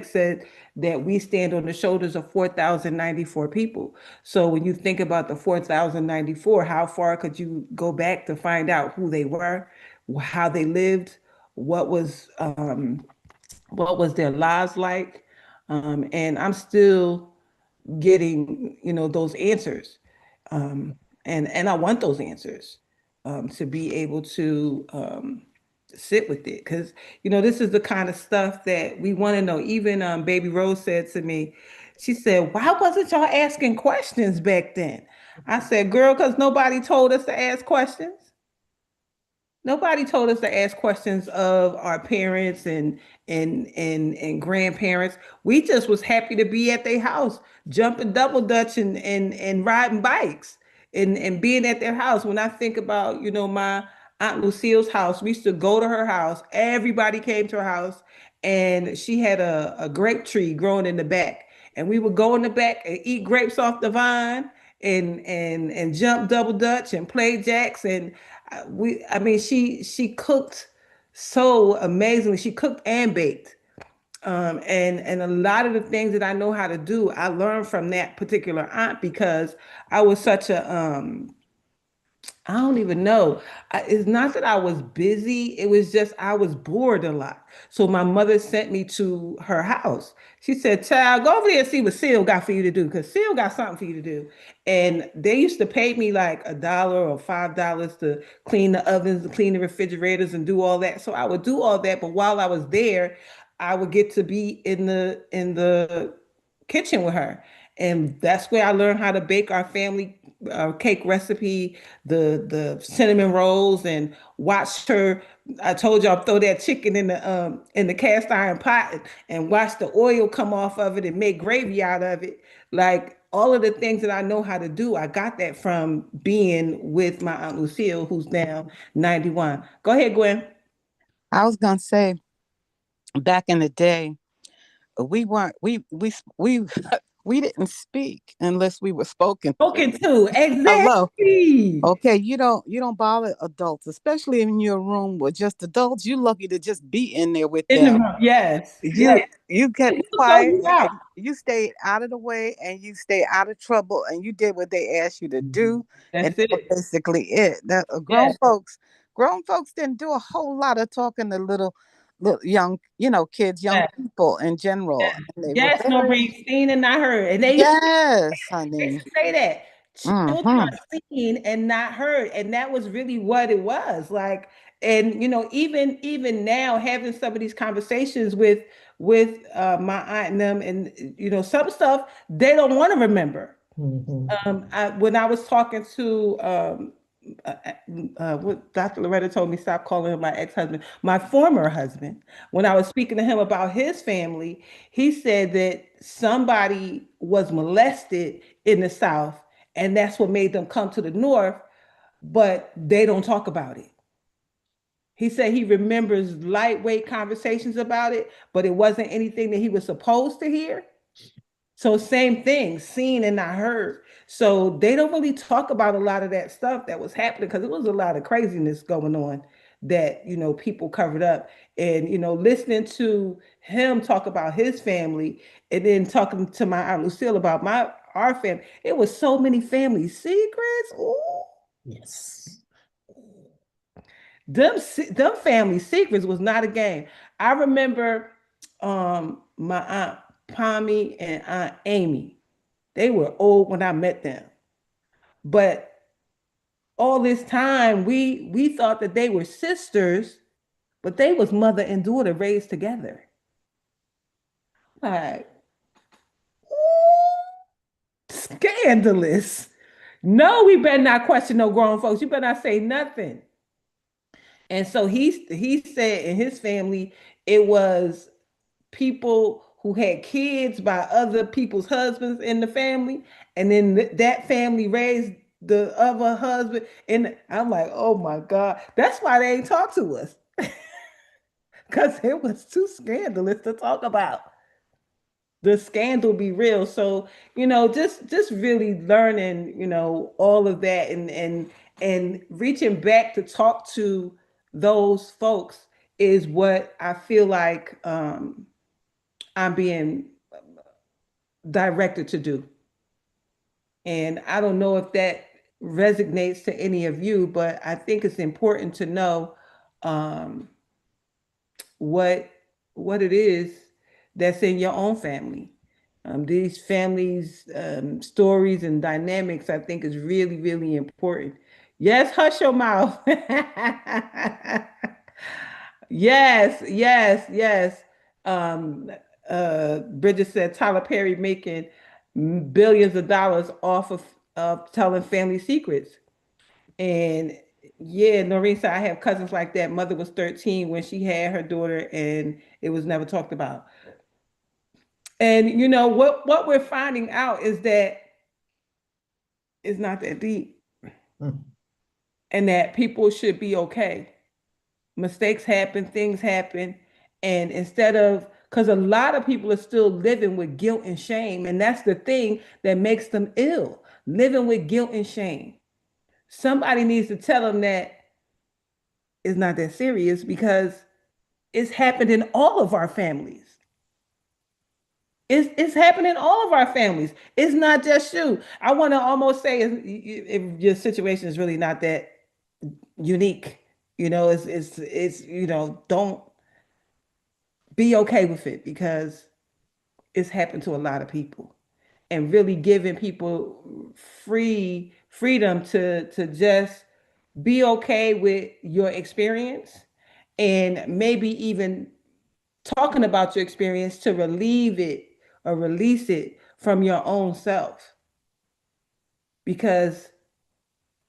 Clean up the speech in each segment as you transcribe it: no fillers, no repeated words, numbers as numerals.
said that we stand on the shoulders of 4,094 people. So when you think about the 4,094, how far could you go back to find out who they were, how they lived, what was um, what was their lives like? And I'm still getting, those answers. And I want those answers, to be able to, sit with it, because this is the kind of stuff that we want to know. Even Baby Rose said to me, she said, "Why wasn't y'all asking questions back then?" I said, "Girl, because nobody told us to ask questions." Nobody told us to ask questions of our parents and grandparents. We just was happy to be at their house, jumping double dutch and riding bikes and being at their house. When I think about, my Aunt Lucille's house, we used to go to her house. Everybody came to her house, and she had a grape tree growing in the back. And we would go in the back and eat grapes off the vine and jump double dutch and play jacks. And I mean, she cooked so amazingly. She cooked and baked. And a lot of the things that I know how to do, I learned from that particular aunt, because I was such a I don't even know. It's not that I was busy. It was just I was bored a lot. So my mother sent me to her house. She said, "Child, go over there and see what Seal got for you to do, because Seal got something for you to do." And they used to pay me like $1 or $5 to clean the ovens, to clean the refrigerators, and do all that. So I would do all that. But while I was there, I would get to be in the kitchen with her. And that's where I learned how to bake our family cake recipe, the cinnamon rolls, and watched her. I told y'all, throw that chicken in the cast iron pot and watch the oil come off of it and make gravy out of it. Like all of the things that I know how to do, I got that from being with my Aunt Lucille, who's now 91. Go ahead, Gwen. I was gonna say, back in the day, we weren't we we didn't speak unless we were spoken to. Spoken to. Hello. Exactly. Okay, you don't bother adults, especially in your room with just adults. You're lucky to just be in there with In the them. room. Yes. You Yes. you kept It will throw quiet you out. and you stayed out of the way and you stayed out of trouble and you did what they asked you to do, and That's that was it. basically it. That Yes. grown folks didn't do a whole lot of talking to little young, kids, young Yes. people in general, and they were Yes, no very. breed seen and not heard. And Yes, they honey. used to say that children Mm-hmm. are seen and not heard. And that was really what it was. Like, and even now, having some of these conversations with my aunt and them, and some stuff they don't want to remember. When I was talking to uh, what Dr. Loretta told me, stop calling him my ex-husband, my former husband. When I was speaking to him about his family, he said that somebody was molested in the South, and that's what made them come to the North, but they don't talk about it. He said he remembers lightweight conversations about it, but it wasn't anything that he was supposed to hear. So same thing, seen and not heard. So they don't really talk about a lot of that stuff that was happening, because it was a lot of craziness going on that people covered up. And listening to him talk about his family, and then talking to my Aunt Lucille about my our family, it was so many family secrets. Ooh, Yes. them family secrets was not a game. I remember my Aunt Pommy and Aunt Amy. They were old when I met them. But all this time we thought that they were sisters, but they was mother and daughter raised together. Like, ooh, scandalous. No, we better not question no grown folks. You better not say nothing. And so he said in his family, it was people who had kids by other people's husbands in the family, and then that family raised the other husband. And I'm like, oh my God, that's why they ain't talk to us, because it was too scandalous to talk about. The scandal be real. So just really learning all of that, and reaching back to talk to those folks is what I feel like I'm being directed to do. And I don't know if that resonates to any of you, but I think it's important to know um, what what it is that's in your own family. These families' stories and dynamics, I think, is really, really important. Yes, hush your mouth. Yes, yes, yes. Um, Bridget said Tyler Perry making billions of dollars off of telling family secrets. And yeah, Noreen said I have cousins like that. Mother was 13 when she had her daughter, and it was never talked about. And you know what we're finding out is that it's not that deep, and that people should be okay. Mistakes happen, things happen, and instead of because a lot of people are still living with guilt and shame, and that's the thing that makes them ill, living with guilt and shame. Somebody needs to tell them that it's not that serious because it's happened in all of our families. It's happened in all of our families. It's not just you. I want to almost say if your situation is really not that unique, it's don't be okay with it because it's happened to a lot of people, and really giving people freedom to just be okay with your experience, and maybe even talking about your experience to relieve it or release it from your own self, because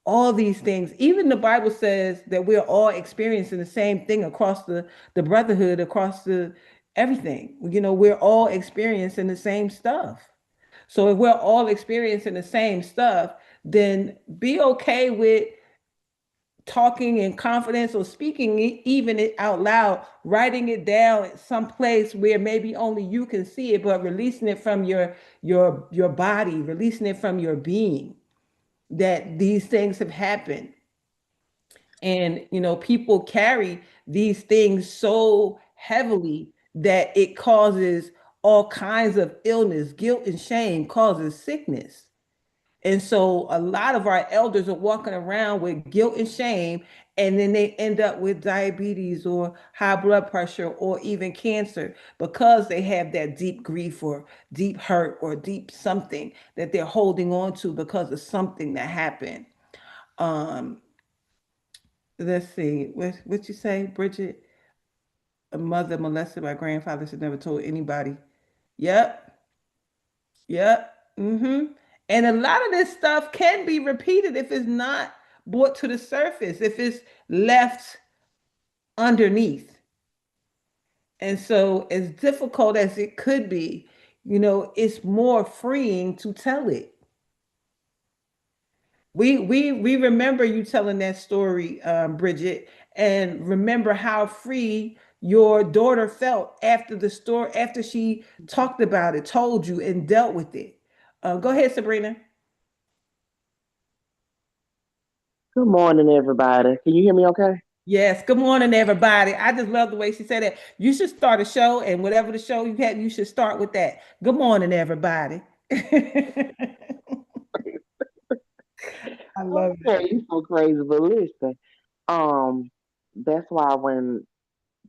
all these things, even the Bible says that we're all experiencing the same thing across the brotherhood, across the everything. We're all experiencing the same stuff. So if we're all experiencing the same stuff, then be okay with talking in confidence or speaking even it out loud, writing it down someplace where maybe only you can see it, but releasing it from your body, releasing it from your being, that these things have happened. And people carry these things so heavily that it causes all kinds of illness. Guilt and shame causes sickness. And so a lot of our elders are walking around with guilt and shame, and then they end up with diabetes or high blood pressure or even cancer because they have that deep grief or deep hurt or deep something that they're holding on to because of something that happened. Um, let's see, what you say, Bridget? A mother molested by grandfather should never told anybody. Yep, yep. And a lot of this stuff can be repeated if it's not brought to the surface, if it's left underneath. And so, as difficult as it could be, it's more freeing to tell it. We remember you telling that story, Bridget, and remember how free your daughter felt after the story, after she talked about it, told you, and dealt with it. Go ahead, Sabrina. Good morning, everybody. Can you hear me okay? Yes. Good morning, everybody. I just love the way she said that. You should start a show, and whatever the show you have, you should start with that. Good morning, everybody. I love it. Okay, you so crazy, but listen, um, that's why when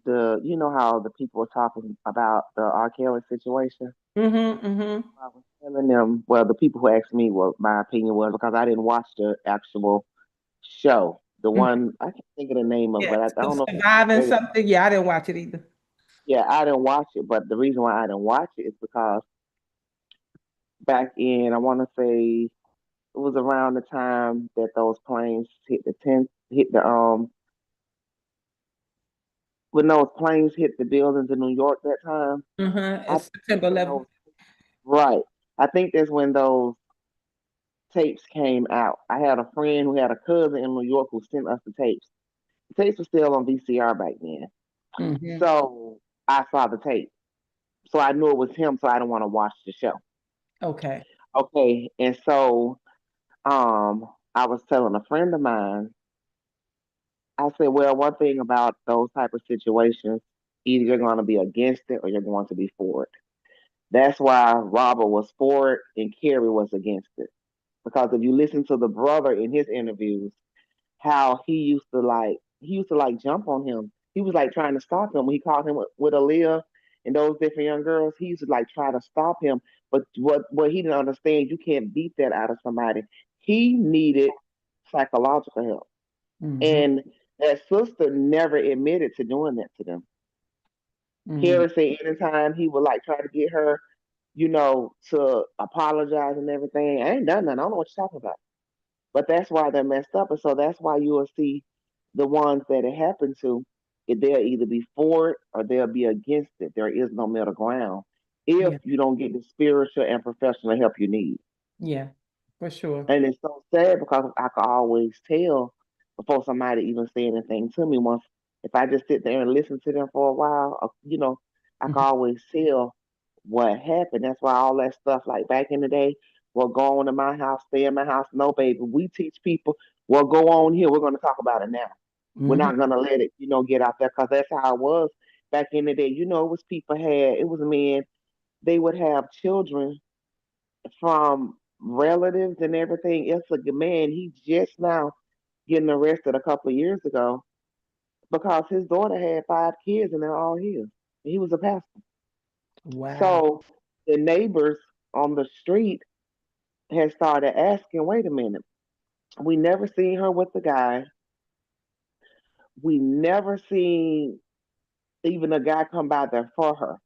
you know how the people were talking about the R. Kelly situation, Mm-hmm. Mm-hmm. I was telling them, well, the people who asked me what my opinion was because I didn't watch the actual show, the one I can't think of the name of, Yeah. but I don't know if it's on Surviving Netflix. something. Yeah, I didn't watch it either. Yeah, I didn't watch it, but the reason why I didn't watch it is because back in I want to say it was around the time that those planes hit the when those planes hit the buildings in New York that time. I It's think September when 11th. those right. I think that's when those tapes came out. I had a friend who had a cousin in New York who sent us the tapes. The tapes were still on VCR back then. Hmm. So I saw the tape. So I knew it was him, so I didn't want to watch the show. Okay. Okay. And so I was telling a friend of mine, I said, well, one thing about those type of situations, either you're going to be against it or you're going to be for it. That's why Robert was for it and Kerry was against it. Because if you listen to the brother in his interviews, how he used to like jump on him. He was like trying to stop him when he caught him with Aaliyah and those different young girls. He used to like try to stop him, but what he didn't understand, you can't beat that out of somebody. He needed psychological help, Mm-hmm. and that sister never admitted to doing that to them. Mm-hmm. Carrie said anytime he would like try to get her, to apologize and everything, I ain't done nothing. I don't know what you're talking about. But that's why they're messed up. And so that's why you will see the ones that it happened to, they'll either be for it or they'll be against it. There is no middle ground if Yeah. you don't get the spiritual and professional help you need. Yeah. For sure. And it's so sad because I can always tell before somebody even say anything to me once, if I just sit there and listen to them for a while, I can Mhm. always tell what happened. That's why all that stuff, like back in the day, will go on in my house, stay in my house. No, baby, we teach people, well, go on here. We're going to talk about it now. We're Mhm. not going to let it, get out there because that's how it was back in the day. It was it was men, they would have children from relatives and everything. It's a man. He just now getting arrested a couple of years ago because his daughter had 5 kids and they're all his. He was a pastor. Wow. So the neighbors on the street had started asking, wait a minute, we never seen her with the guy. We never seen even a guy come by there for her.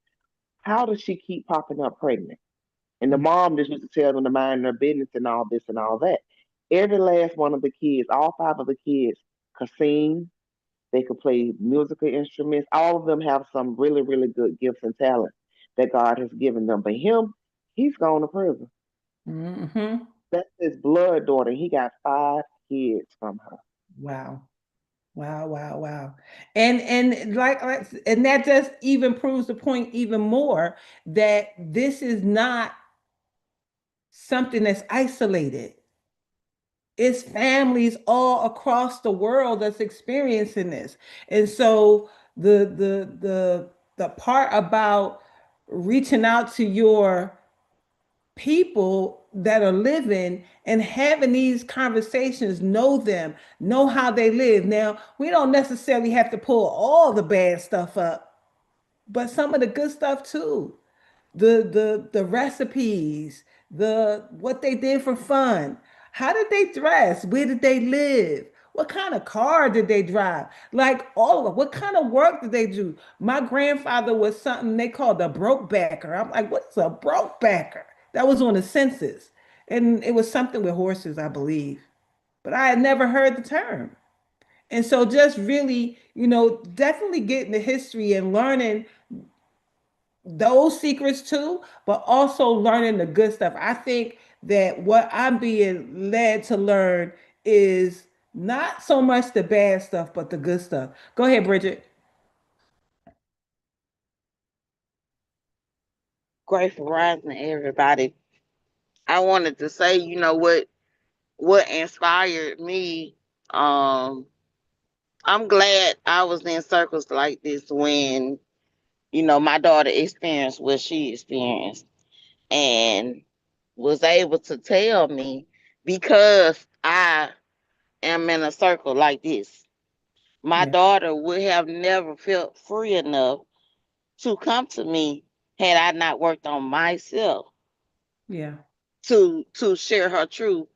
How does she keep popping up pregnant? And the Mm. mom just used to tell them to mind their business and all this and all that. Every last one of the kids, all 5 of the kids, could sing. They could play musical instruments. All of them have some really, really good gifts and talent that God has given them. But him, he's gone to prison. Mhm. That's his blood daughter. He got 5 kids from her. Wow. Wow, wow, wow. And and that just even proves the point even more that this is not something that's isolated. It's families all across the world that's experiencing this. And so the part about reaching out to your people that are living and having these conversations, know them, know how they live. Now, we don't necessarily have to pull all the bad stuff up, but some of the good stuff too. The recipes, the what they did for fun. How did they dress? Where did they live? What kind of car did they drive? Like all of it. What kind of work did they do? My grandfather was something they called a broke backer. I'm like, what's a broke backer? That was on the census. And it was something with horses, I believe. But I had never heard the term. And so just really, definitely getting the history and learning those secrets too, but also learning the good stuff. I think that what I'm being led to learn is not so much the bad stuff, but the good stuff. Go ahead, Bridget. Grateful rising, everybody. I wanted to say, what inspired me. Um, I'm glad I was in circles like this when my daughter experienced what she experienced and was able to tell me because I am in a circle like this. My Yeah, daughter would have never felt free enough to come to me had I not worked on myself yeah, to share her truth.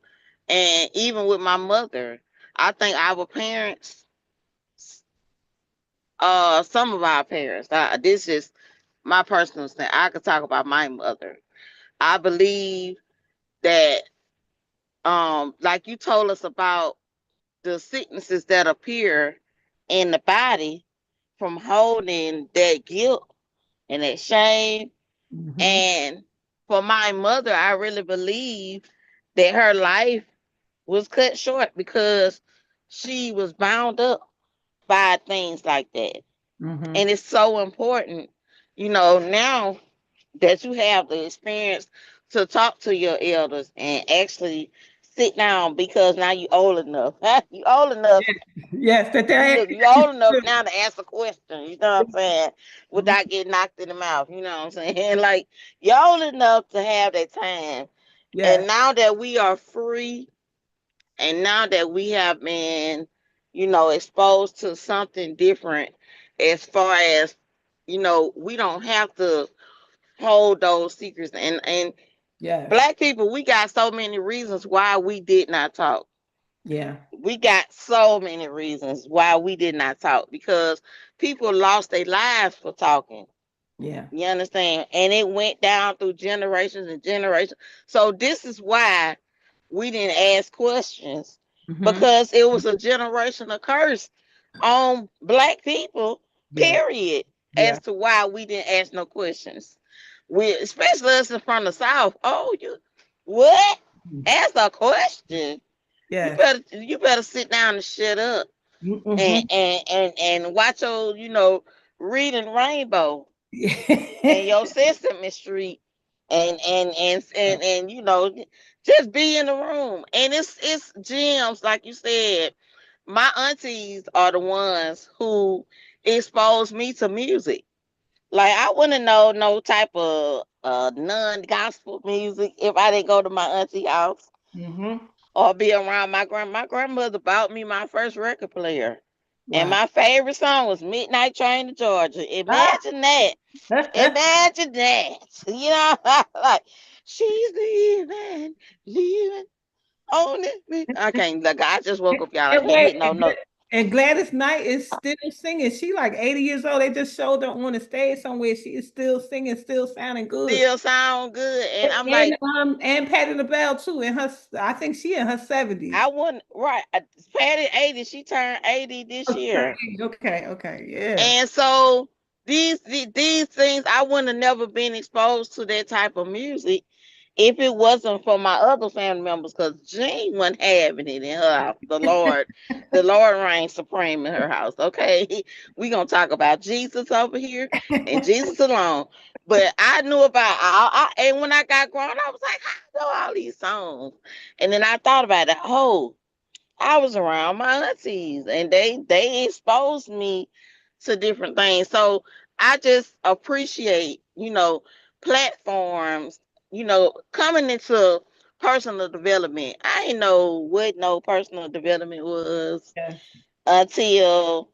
And even with my mother, I think our parents, some of our parents, this is my personal thing. I could talk about my mother. I believe that, like you told us about the sicknesses that appear in the body from holding that guilt and that shame. mm-hmm, And for my mother, I really believe that her life was cut short because she was bound up by things like that. mm-hmm, And it's so important, now that you have the experience to talk to your elders and actually sit down because now you old enough. You old enough. Yes, that You that look, you old enough now to ask a question. You know what I'm saying? Without getting knocked in the mouth. You know what I'm saying? Like you're old enough to have that time. And yes, now that we are free, and now that we have been, exposed to something different, as far as we don't have to hold those secrets. And yes, Black people, we got so many reasons why we did not talk. yeah, We got so many reasons why we did not talk, because people lost their lives for talking. yeah. You understand? And it went down through generations and generations. So this is why we didn't ask questions, Mm-hmm. because it was a generational curse on Black people, Yeah, period, yeah, as to why we didn't ask no questions. We, especially us from the South. Oh, you what? Ask a question. You yes. better sit down and shut up and Mm-hmm. watch your, reading Rainbow and your Sesame Street and just be in the room. And it's gems, like you said. My aunties are the ones who exposed me to music. Like I wouldn't know no type of non-gospel music if I didn't go to my auntie house Mm-hmm. or be around my grandmother bought me my first record player. And Wow. my favorite song was Midnight Train to Georgia. Ah. Imagine that. Imagine that. You know, like she's leaving on it. I can't look. I just woke up, y'all. I And can't wait, hit no note. and Gladys Knight is still singing. She like 80 years old. They just showed her on the stage somewhere. She is still singing, still sounding good. Still sound good. And I'm like, And Patti LaBelle too. In her, I think she in her 70s. I wouldn't right. Patty 80. She turned 80 this year. Okay, okay, yeah. And so these things, I wouldn't have never been exposed to that type of music if it wasn't for my other family members, because Jean wasn't having it in her house. The Lord reigns supreme in her house. Okay, we gonna talk about Jesus over here and Jesus alone. But I knew about and when I got grown, I was like, I know all these songs. And then I thought about it. Oh, I was around my aunties and they exposed me to different things. So I just appreciate, platforms, coming into personal development. I didn't know what no personal development was Yes. until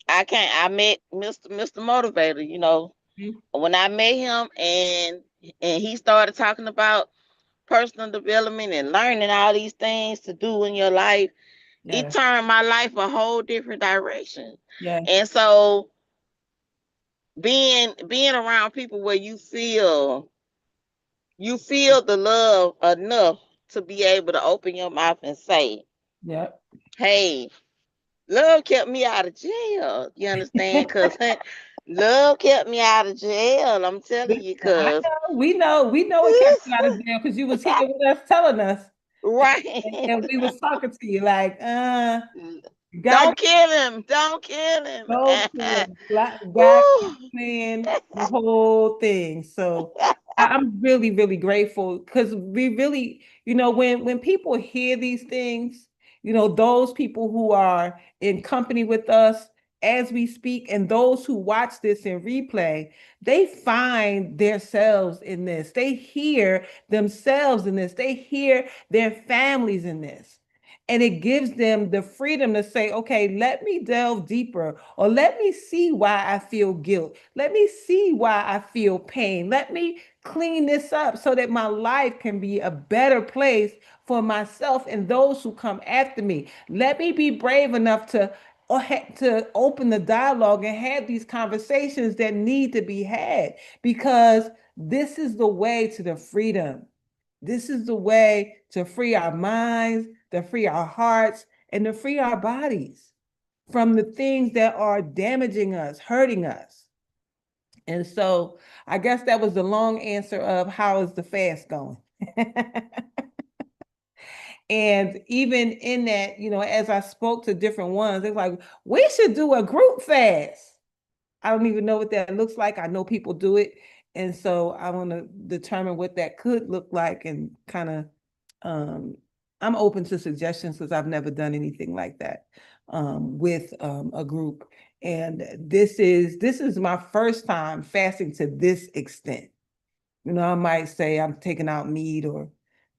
I met Mr. Motivator, Mhm. when I met him and he started talking about personal development and learning all these things to do in your life. It Yes. turned my life a whole different direction. Yes. And so being around people where you feel the love enough to be able to open your mouth and say, Yep. hey, love kept me out of jail. You understand? Because love kept me out of jail. I'm telling you, I because know. We know it kept you out of jail because you was here with us telling us, right. and we was talking to you like, God Don't kill him. Don't kill him. go to God Woo. plan the whole thing. So I'm really, really grateful because we really, when people hear these things, those people who are in company with us as we speak, and those who watch this in replay, they find themselves in this. They hear themselves in this. They hear their families in this. And it gives them the freedom to say, okay, let me delve deeper, or let me see why I feel guilt. Let me see why I feel pain. Let me clean this up so that my life can be a better place for myself and those who come after me. Let me be brave enough to open the dialogue and have these conversations that need to be had, because this is the way to the freedom. This is the way to free our minds, to free our hearts, and to free our bodies from the things that are damaging us, hurting us. And so I guess that was the long answer of how is the fast going? And even in that, as I spoke to different ones, they're like, we should do a group fast. I don't even know what that looks like. I know people do it. And so I want to determine what that could look like and kind of um, I'm open to suggestions because I've never done anything like that with a group. And this is my first time fasting to this extent. I might say I'm taking out meat or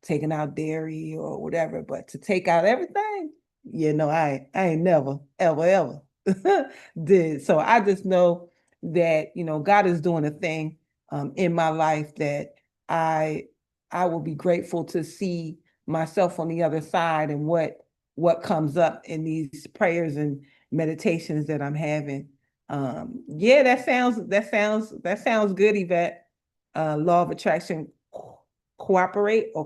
taking out dairy or whatever, but to take out everything, I ain't never, ever, ever did. So I just know that, God is doing a thing in my life that I I will be grateful to see myself on the other side and what comes up in these prayers and meditations that I'm having. Yeah, that sounds good, Yvette. Law of attraction, cooperate or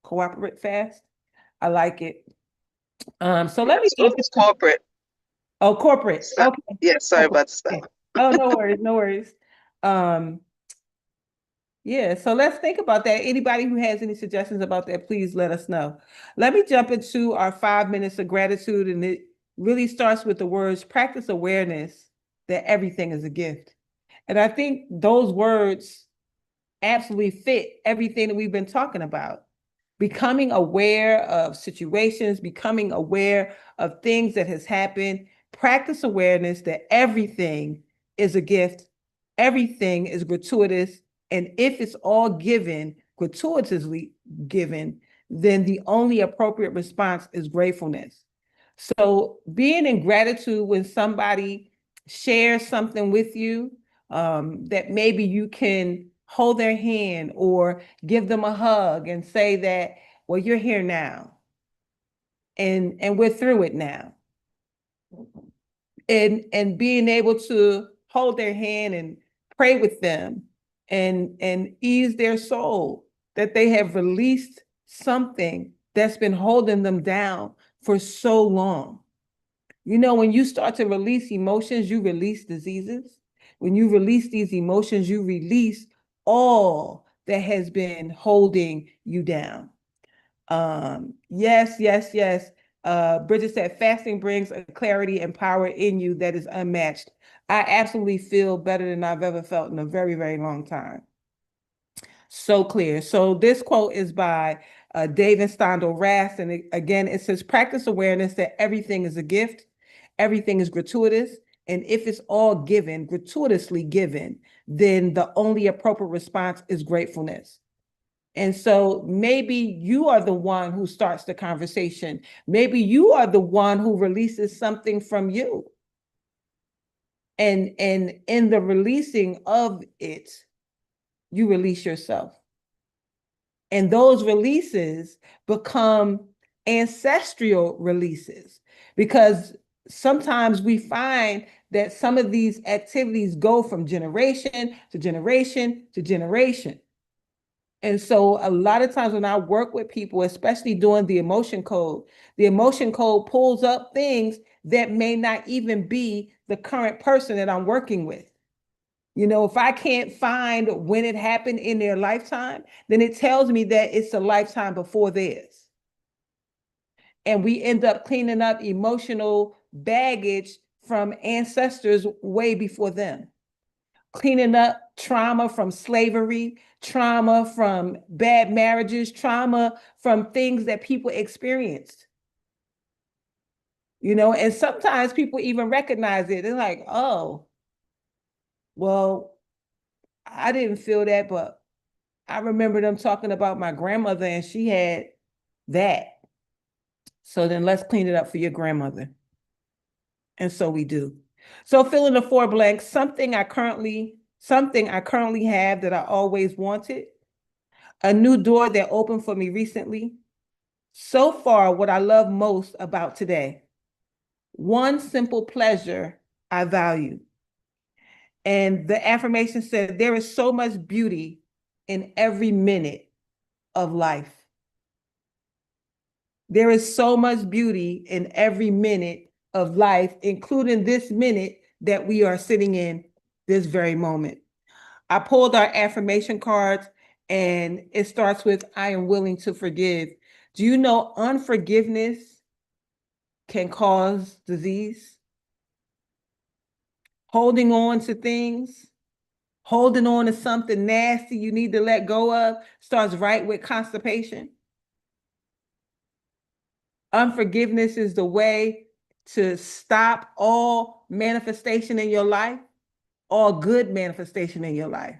cooperate fast. I like it. So let me Yes, group is corporate. oh, corporate. So, Okay. yeah, sorry Corporate. about the Okay. spelling. Oh, no worries, no worries. Um, yeah, so let's think about that. Anybody who has any suggestions about that, please let us know. Let me jump into our 5 minutes of gratitude, and it really starts with the words practice awareness that everything is a gift. And I think those words absolutely fit everything that we've been talking about. Becoming aware of situations, becoming aware of things that has happened, practice awareness that everything is a gift, everything is gratuitous, and if it's all given, gratuitously given, then the only appropriate response is gratefulness. So being in gratitude when somebody shares something with you, that maybe you can hold their hand or give them a hug and say that, well, you're here now and we're through it now. And being able to hold their hand and pray with them and ease their soul that they have released something that's been holding them down for so long. When you start to release emotions, you release diseases. When you release these emotions, you release all that has been holding you down. Yes, yes, yes. Bridget said, fasting brings a clarity and power in you that is unmatched. I absolutely feel better than I've ever felt in a very, very long time. So clear. So this quote is by David Stondal Rast. And again, it says, practice awareness that everything is a gift, everything is gratuitous. And if it's all given, gratuitously given, then the only appropriate response is gratefulness. And so maybe you are the one who starts the conversation. Maybe you are the one who releases something from you. And in the releasing of it, you release yourself. And those releases become ancestral releases because sometimes we find that some of these activities go from generation to generation to generation. And so a lot of times when I work with people, especially doing the emotion code pulls up things that may not even be the current person that I'm working with. If I can't find when it happened in their lifetime, then it tells me that it's a lifetime before theirs. And we end up cleaning up emotional baggage from ancestors way before them, cleaning up trauma from slavery, trauma from bad marriages, trauma from things that people experienced. And sometimes people even recognize it. They're like, oh, well, I didn't feel that, but I remember them talking about my grandmother and she had that. So then let's clean it up for your grandmother. And so we do. So fill in the four blanks, something I currently have that I always wanted, a new door that opened for me recently. So far, what I love most about today, one simple pleasure I value. And the affirmation said, there is so much beauty in every minute of life. There is so much beauty in every minute of life, including this minute that we are sitting in this very moment. I pulled our affirmation cards and it starts with, I am willing to forgive. Do you know unforgiveness can cause disease? Holding on to things, holding on to something nasty you need to let go of starts right with constipation. Unforgiveness is the way to stop all manifestation in your life, all good manifestation in your life.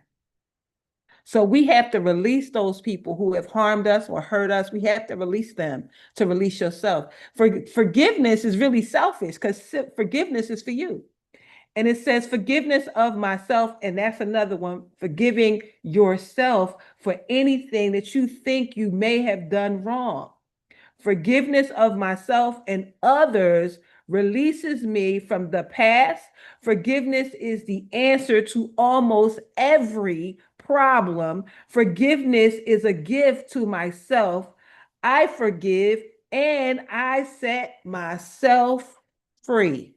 So we have to release those people who have harmed us or hurt us. We have to release them to release yourself. Forgiveness is really selfish because forgiveness is for you. And it says forgiveness of myself. And that's another one, forgiving yourself for anything that you think you may have done wrong. Forgiveness of myself and others releases me from the past. Forgiveness is the answer to almost every problem. Forgiveness is a gift to myself. I forgive and I set myself free.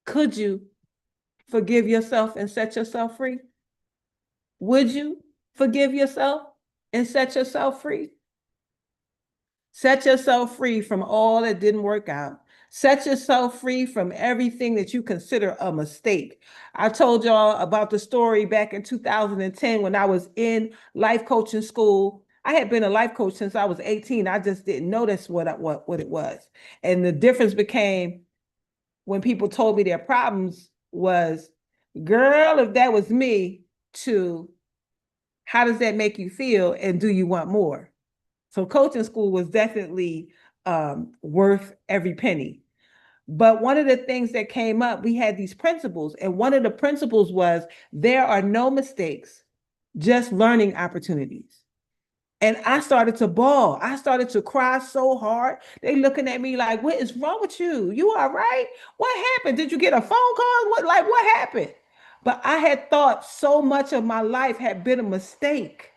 Could you forgive yourself and set yourself free? Would you forgive yourself and set yourself free? Set yourself free from all that didn't work out. Set yourself free from everything that you consider a mistake. I told y'all about the story back in 2010 when I was in life coaching school. I had been a life coach since I was 18. I just didn't notice what it was. And the difference became when people told me their problems was, girl, if that was me, to how does that make you feel? And do you want more? So coaching school was definitely worth every penny. But one of the things that came up, we had these principles. And one of the principles was there are no mistakes, just learning opportunities. And I started to bawl. I started to cry so hard. They looking at me like, what is wrong with you? You all right? What happened? Did you get a phone call? What happened? But I had thought so much of my life had been a mistake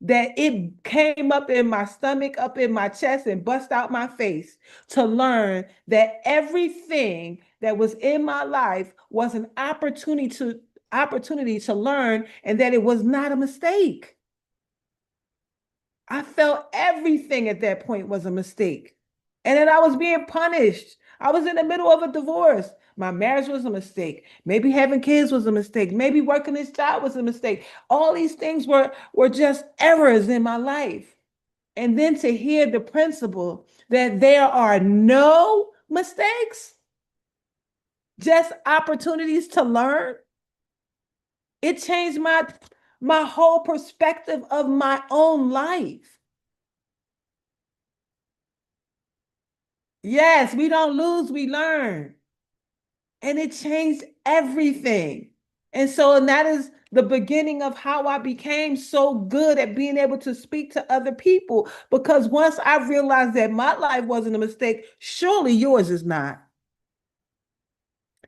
that it came up in my stomach, up in my chest, and bust out my face to learn that everything that was in my life was an opportunity to learn, and that it was not a mistake. I felt everything at that point was a mistake, and that I was being punished. I was in the middle of a divorce. My marriage was a mistake. Maybe having kids was a mistake. Maybe working this job was a mistake. All these things were just errors in my life. And then to hear the principle that there are no mistakes, just opportunities to learn, it changed my whole perspective of my own life. Yes, we don't lose, we learn. And it changed everything. And so that is the beginning of how I became so good at being able to speak to other people. Because once I realized that my life wasn't a mistake, surely yours is not.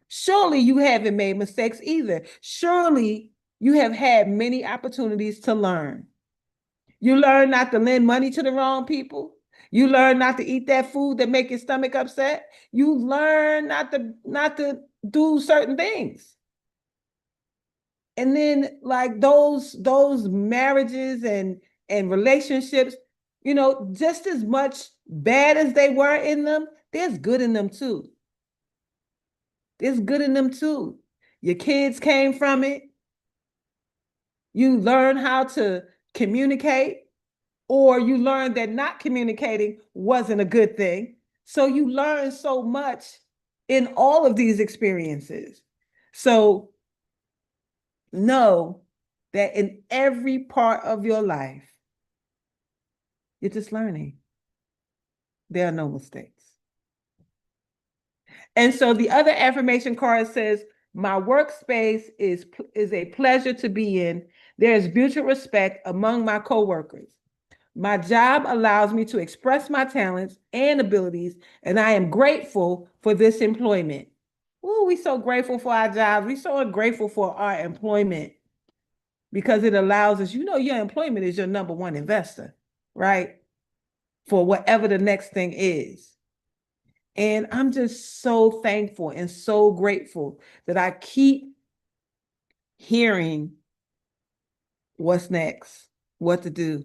Surely you haven't made mistakes either. Surely you have had many opportunities to learn. You learn not to lend money to the wrong people. You learn not to eat that food that make your stomach upset. You learn not to do certain things. And then like those marriages and relationships, just as much bad as they were in them, there's good in them too. There's good in them too. Your kids came from it. You learn how to communicate, or you learn that not communicating wasn't a good thing. So you learn so much in all of these experiences. So know that in every part of your life, you're just learning. There are no mistakes. And so the other affirmation card says, my workspace is a pleasure to be in. There is mutual respect among my coworkers. My job allows me to express my talents and abilities, and I am grateful for this employment. Oh, we're so grateful for our jobs. We're so grateful for our employment because it allows us, your employment is your number one investor, right? For whatever the next thing is. And I'm just so thankful and so grateful that I keep hearing what's next, what to do.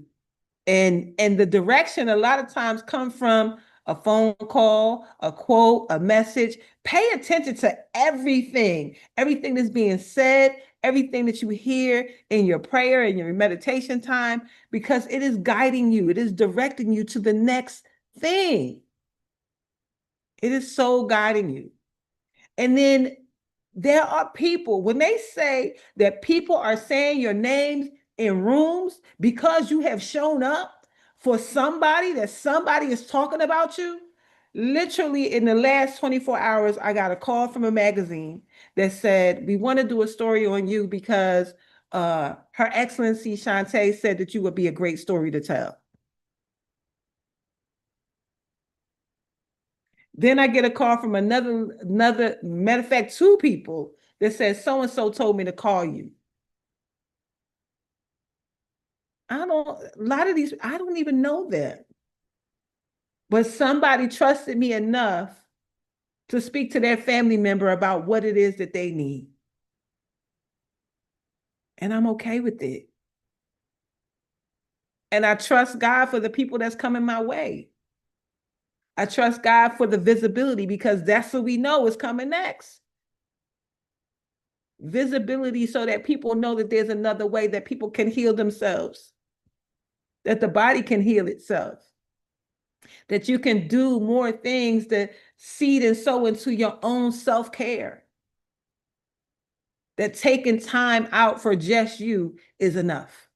And the direction a lot of times come from a phone call, a quote, a message. Pay attention to everything that's being said, everything that you hear in your prayer and your meditation time, because it is guiding you, it is directing you to the next thing. It is so guiding you. And then there are people, when they say that people are saying your names in rooms because you have shown up for somebody, that somebody is talking about you. Literally in the last 24 hours, I got a call from a magazine that said, we want to do a story on you because Her Excellency Shantae said that you would be a great story to tell. Then I get a call from another matter of fact, two people that says so-and-so told me to call you. A lot of these, I don't even know them. But somebody trusted me enough to speak to their family member about what it is that they need. And I'm okay with it. And I trust God for the people that's coming my way. I trust God for the visibility because that's what we know is coming next. Visibility so that people know that there's another way, that people can heal themselves, that the body can heal itself, that you can do more things to seed and sow into your own self-care, that taking time out for just you is enough.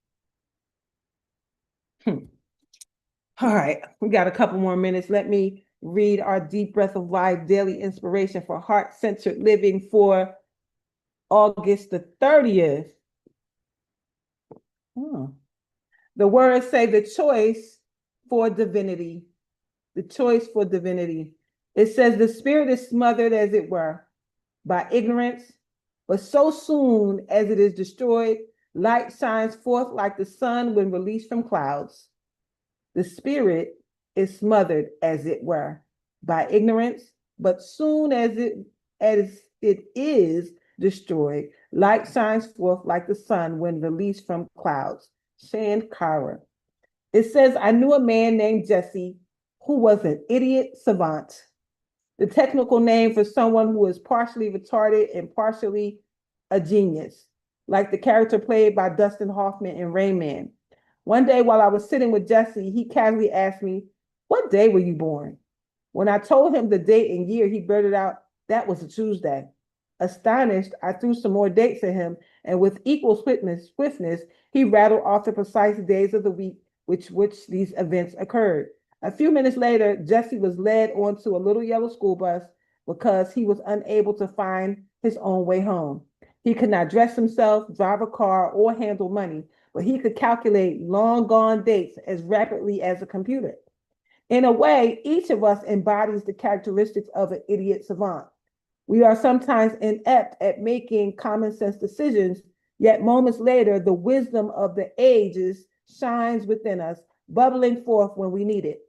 All right, we got a couple more minutes. Let me read our Deep Breath of Life daily inspiration for heart-centered living for August the 30th. The words say the choice for divinity. The choice for divinity. It says the spirit is smothered, as it were, by ignorance, but so soon as it is destroyed, light shines forth like the sun when released from clouds. The spirit is smothered, as it were, by ignorance, but soon as it is destroyed, light shines forth like the sun when released from clouds. Shankara. It says, I knew a man named Jesse who was an idiot savant, the technical name for someone who is partially retarded and partially a genius, like the character played by Dustin Hoffman in Rain Man. One day while I was sitting with Jesse, he casually asked me, what day were you born? When I told him the date and year, he blurted out, that was a Tuesday. Astonished, I threw some more dates at him, and with equal swiftness, he rattled off the precise days of the week which these events occurred. A few minutes later, Jesse was led onto a little yellow school bus because he was unable to find his own way home. He could not dress himself, drive a car, or handle money, but he could calculate long gone dates as rapidly as a computer. In a way, each of us embodies the characteristics of an idiot savant. We are sometimes inept at making common sense decisions, yet moments later, the wisdom of the ages shines within us, bubbling forth when we need it.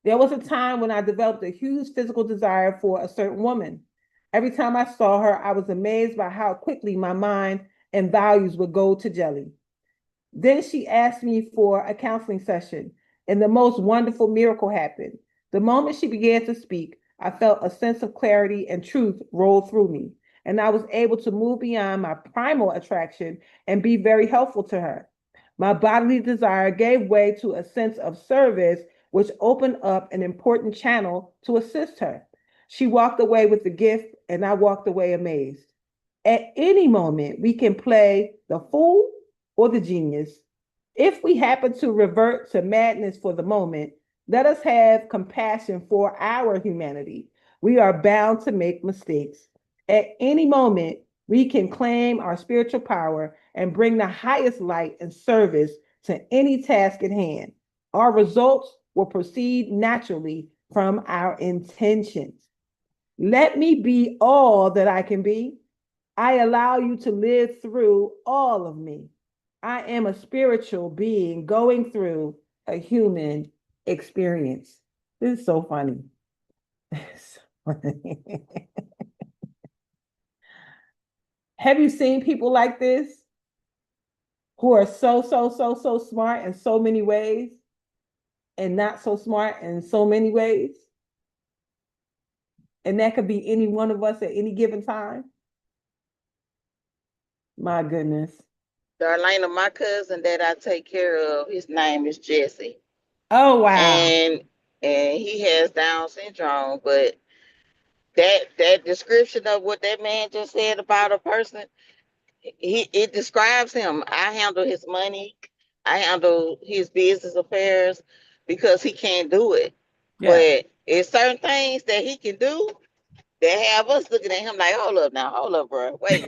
There was a time when I developed a huge physical desire for a certain woman. Every time I saw her, I was amazed by how quickly my mind and values would go to jelly. Then she asked me for a counseling session, and the most wonderful miracle happened. The moment she began to speak, I felt a sense of clarity and truth roll through me, and I was able to move beyond my primal attraction and be very helpful to her. My bodily desire gave way to a sense of service, which opened up an important channel to assist her. She walked away with the gift, and I walked away amazed. At any moment, we can play the fool or the genius. If we happen to revert to madness for the moment, let us have compassion for our humanity. We are bound to make mistakes. At any moment, we can claim our spiritual power and bring the highest light and service to any task at hand. Our results will proceed naturally from our intentions. Let me be all that I can be. I allow you to live through all of me. I am a spiritual being going through a human experience. This is so funny. Have you seen people like this who are so smart in so many ways? and not so smart in so many ways. And that could be any one of us at any given time. My goodness. Darlena, my cousin that I take care of, his name is Jesse. Oh, wow. And he has Down syndrome, but that description of what that man just said about a person, it describes him. I handle his money, I handle his business affairs because he can't do it. Yes. But it's certain things that he can do that have us looking at him like, hold up now, hold up, bro. Wait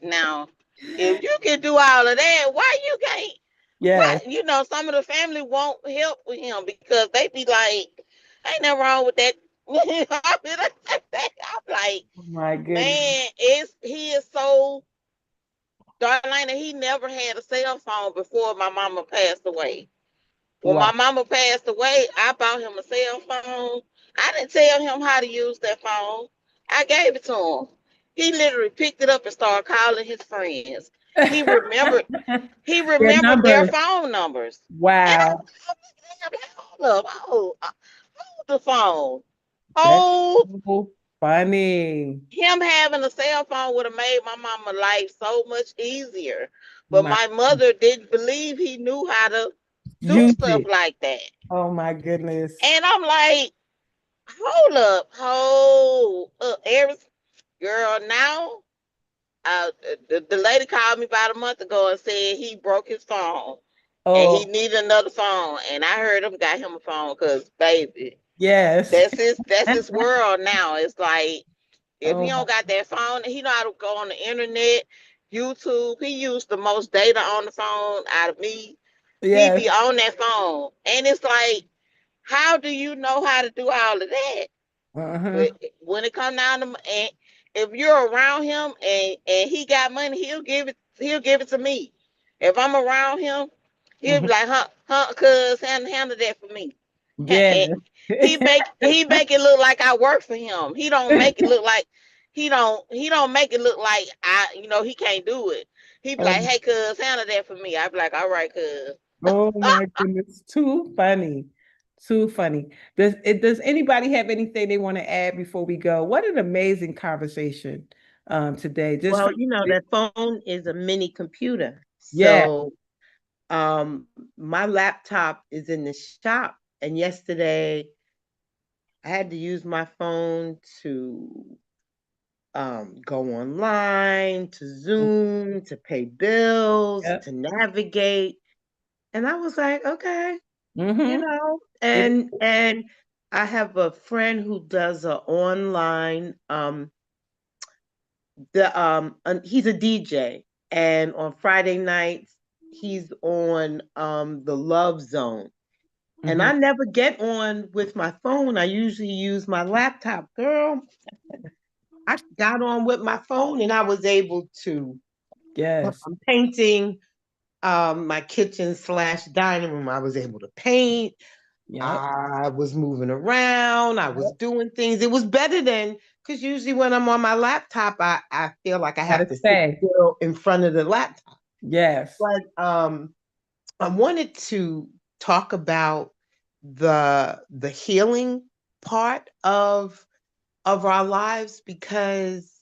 now. If you can do all of that, why you can't? Why, Yes. some of the family won't help with him because they be like, ain't nothing wrong with that. I'm like, Oh my goodness. man, he is so Darlena, he never had a cell phone before my mama passed away. When Wow. my mama passed away, I bought him a cell phone. I didn't tell him how to use that phone. I gave it to him. He literally picked it up and started calling his friends. He remembered he Their remembered their numbers. phone numbers. And Wow. I'm like, hold up, hold the phone. That's Hold so funny. him having a cell phone would have made my mama life so much easier. But My my mother didn't believe he knew how to do use stuff it. like that. Oh my goodness. And I'm like, hold up, every girl. Now, the lady called me about a month ago and said he broke his phone and he Oh, needed another phone. And I heard him got him a phone because, baby, yes. that's his world now. It's like if he Oh my, don't got that phone, he know how to go on the internet, YouTube. He used the most data on the phone out of me. He yes. be on that phone, and it's like, how do you know how to do all of that? Uh-huh. But when it come down to, and if you're around him and he got money, he'll give it to me. If I'm around him, he'll be Mhm. like, cuz handle that for me. And Yes. he make it look like I work for him. He don't make it look like he don't make it look like he can't do it. He be like, Oh, hey cuz, handle that for me. I be like, all right, cuz. oh my goodness. Too funny. Too funny. Does anybody have anything they want to add before we go? What an amazing conversation today. Just Well, from that phone is a mini computer. yeah. So my laptop is in the shop, and yesterday I had to use my phone to go online, to Zoom, to pay bills, Yeah. to navigate. And I was like, okay, Mm-hmm. It, and I have a friend who does a online he's a DJ, and on Friday nights he's on the Love Zone. And mhm. I never get on with my phone. I usually use my laptop. Girl, I got on with my phone and I was able to Yes. I'm painting my kitchen slash dining room. I was able to paint. Yep. I was moving around. I was Yep. doing things. It was better than because usually when I'm on my laptop, I feel like I have Gotta to sit stay. still in front of the laptop. Yes. But I wanted to talk about the healing part of our lives because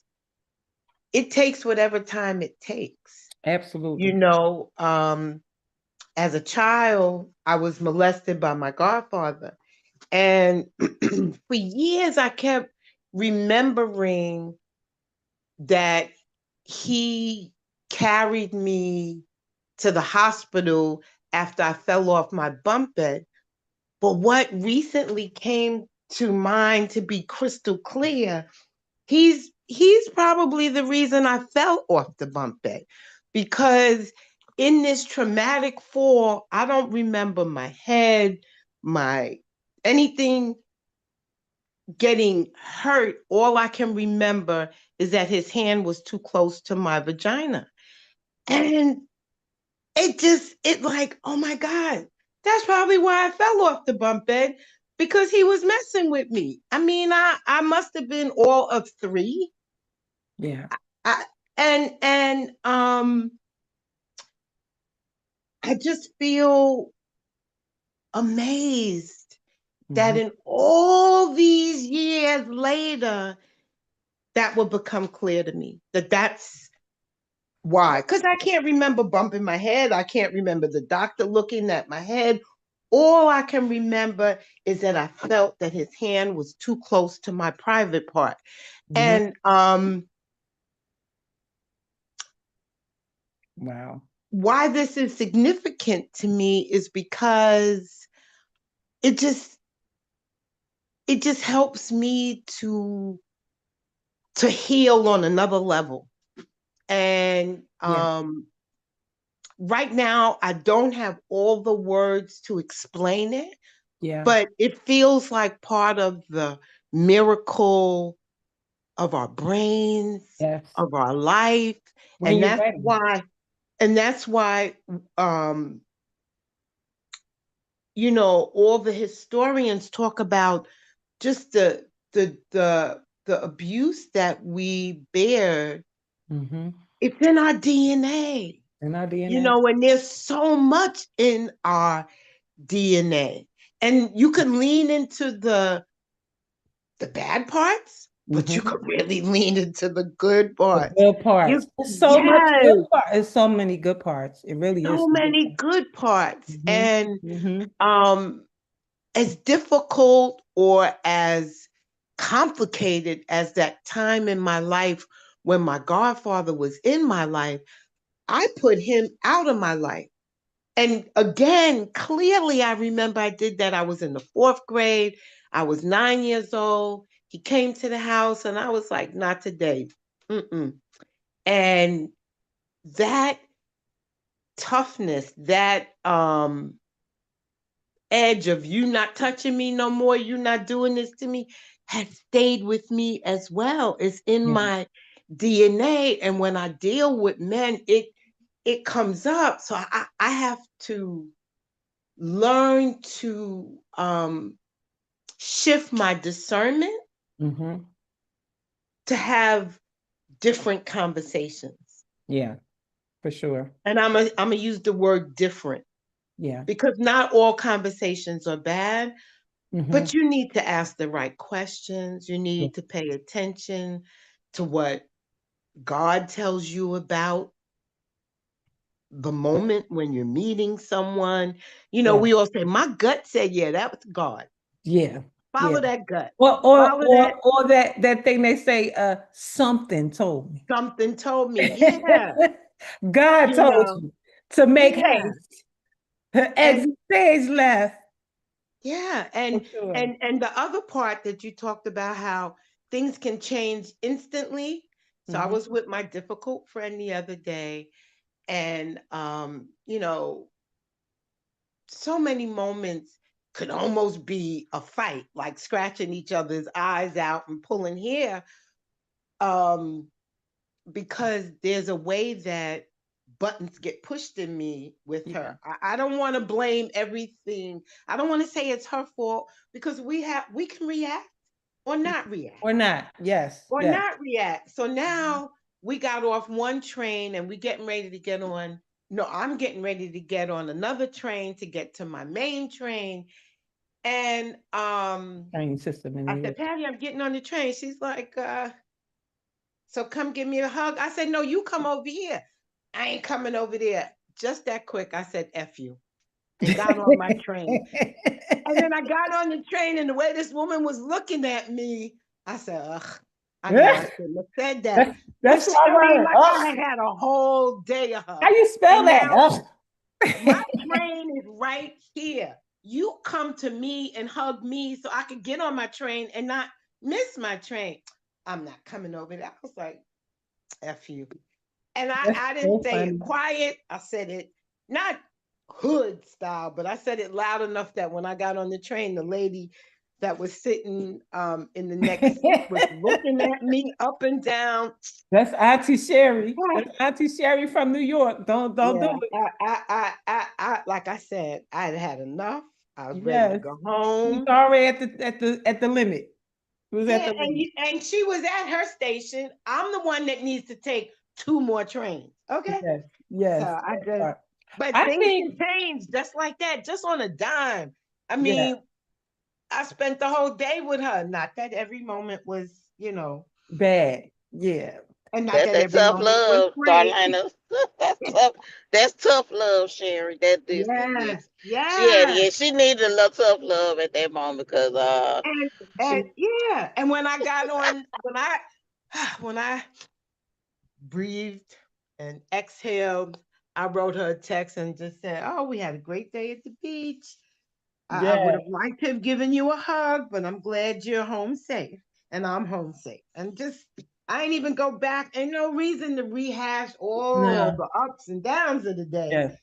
it takes whatever time it takes. You Absolutely. know, as a child, I was molested by my godfather. And for years, I kept remembering that he carried me to the hospital after I fell off my bunk bed. But what recently came to mind to be crystal clear, he's probably the reason I fell off the bunk bed because in this traumatic fall, I don't remember my head, my anything getting hurt. All I can remember is that his hand was too close to my vagina. And it like, oh my God, that's probably why I fell off the bunk bed because he was messing with me. I mean, I must have been all of three. Yeah. I, and I just feel amazed that in all these years later, that would become clear to me that that's why. Because I can't remember bumping my head. I can't remember the doctor looking at my head. All I can remember is that I felt that his hand was too close to my private part. And wow. why this is significant to me is because it just helps me to heal on another level. And right now I don't have all the words to explain it, but it feels like part of the miracle of our brains, of our life. When and you're that's ready. why and that's why you know, all the historians talk about just the abuse that we bear. It's in our DNA. In our DNA. You know, and there's so much in our DNA. And you can lean into the bad parts, but you could really lean into the good parts. The good parts. There's so much good parts. There's so many good parts. It really is. So many good parts. And as difficult or as complicated as that time in my life when my godfather was in my life, I put him out of my life. And again, clearly, I remember I did that. I was in the 4th grade. I was 9 years old. He came to the house and I was like, not today. And that toughness, that edge of you not touching me no more, you not doing this to me, has stayed with me as well. It's in my DNA. And when I deal with men, it comes up. So I have to learn to shift my discernment to have different conversations. Yeah, for sure. And I'm gonna use the word different. Yeah. Because not all conversations are bad, but you need to ask the right questions. You need to pay attention to what God tells you about the moment when you're meeting someone. You know, we all say, my gut said, yeah, that was God. Yeah. Follow that gut. Or that thing they say, something told me. Something told me. Yeah. God told you to make haste. And Exit stage left. yeah, and the other part that you talked about, how things can change instantly. So I was with my difficult friend the other day, and you know, so many moments could almost be a fight, like scratching each other's eyes out and pulling hair, because there's a way that buttons get pushed in me with her. I don't want to blame everything. I don't want to say it's her fault, because we can react or not react. Or not. Yes. Or not react. So now we got off one train and we getting ready to get on. No, I'm getting ready to get on another train to get to my main train. And Train system in I New said, York. Patty, I'm getting on the train. She's like, so come give me a hug. I said, no, you come over here. I ain't coming over there. Just that quick, I said, F you, and got on my train. And then I got on the train, and the way this woman was looking at me, I said, ugh, I know I shouldn't have said that. That's But my I mean, word. like I had a whole day of her. How you spell And that? now my train is right here. You come to me and hug me so I can get on my train and not miss my train. I'm not coming over there. I was like, F you. And I didn't say it quiet. I said it not hood style, but I said it loud enough that when I got on the train, the lady that was sitting in the next seat was looking at me up and down. That's Auntie Sherry. That's Auntie Sherry from New York. Don't do it. I like I said, I had had enough. I was ready to go home. She's already at the limit. Yeah, and she was at her station. I'm the one that needs to take 2 more trains. Okay. Yes. So but I things think can change just like that, just on a dime. I Yeah. mean, I spent the whole day with her. Not that every moment was, Bad. Yeah. and not That's that that every tough moment was love, great. Darlena. That's tough. That's tough love, Sherry. That this Yes, this she had, yes. yeah, she needed a little tough love at that moment because And she yeah. And when I got on, when I breathed and exhaled, I wrote her a text and just said, "Oh, we had a great day at the beach. I would Yeah. have liked to have given you a hug, but I'm glad you're home safe and I'm home safe." And just, I ain't even go back. Ain't no reason to rehash all No. the ups and downs of the day. Yes.